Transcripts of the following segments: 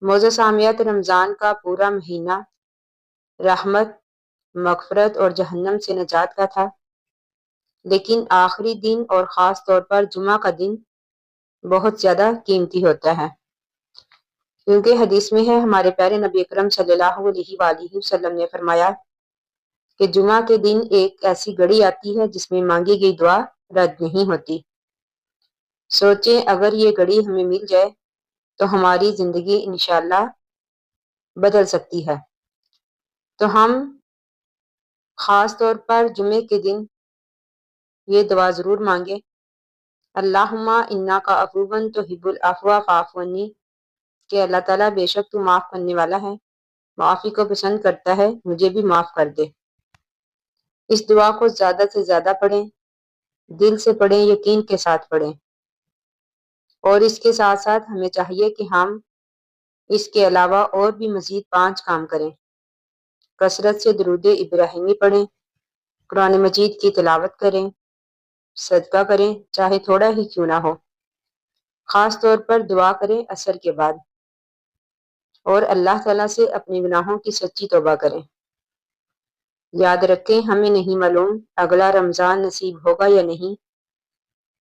معزز سامیات، رمضان کا پورا مہینہ رحمت، مغفرت اور جہنم سے نجات کا تھا، لیکن آخری دن اور خاص طور پر جمعہ کا دن بہت زیادہ قیمتی ہوتا ہے، کیونکہ حدیث میں ہے ہمارے پیارے نبی اکرم صلی اللہ علیہ وآلہ وسلم نے فرمایا کہ جمعہ کے دن ایک ایسی گھڑی آتی ہے جس میں مانگی گئی دعا رد نہیں ہوتی۔ سوچیں اگر یہ گھڑی ہمیں مل جائے تو ہماری زندگی انشاءاللہ بدل سکتی ہے۔ تو ہم خاص طور پر جمعے کے دن یہ دعا ضرور مانگیں، اللہم انک عفو تحب العفو فاعف عنی، کہ اللہ تعالیٰ بے شک تو معاف کرنے والا ہے، معافی کو پسند کرتا ہے، مجھے بھی معاف کر دے۔ اس دعا کو زیادہ سے زیادہ پڑھیں، دل سے پڑھیں، یقین کے ساتھ پڑھیں، اور اس کے ساتھ ساتھ ہمیں چاہیے کہ ہم اس کے علاوہ اور بھی مزید 5 کام کریں۔ کثرت سے درود ابراہیمی پڑھیں، قرآن مجید کی تلاوت کریں، صدقہ کریں چاہے تھوڑا ہی کیوں نہ ہو، خاص طور پر دعا کریں عصر کے بعد، اور اللہ تعالیٰ سے اپنے گناہوں کی سچی توبہ کریں۔ یاد رکھیں ہمیں نہیں معلوم اگلا رمضان نصیب ہوگا یا نہیں۔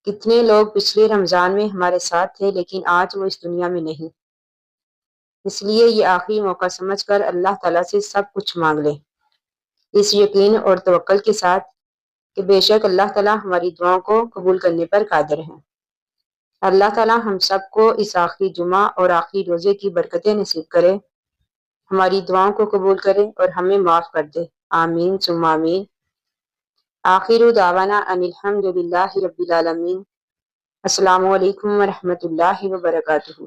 کتنے لوگ پچھلے رمضان میں ہمارے ساتھ تھے لیکن آج وہ اس دنیا میں نہیں، اس لیے یہ آخری موقع سمجھ کر اللہ تعالیٰ سے سب کچھ مانگ لیں، اس یقین اور توکل کے ساتھ کہ بے شک اللہ تعالیٰ ہماری دعاؤں کو قبول کرنے پر قادر ہیں۔ اللہ تعالیٰ ہم سب کو اس آخری جمعہ اور آخری روزے کی برکتیں نصیب کرے، ہماری دعاؤں کو قبول کرے اور ہمیں معاف کر دے، آمین ثم آمین۔ آخر دعوانا ان الحمد للہ رب العالمین۔ السلام علیکم ورحمۃ اللہ وبرکاتہ۔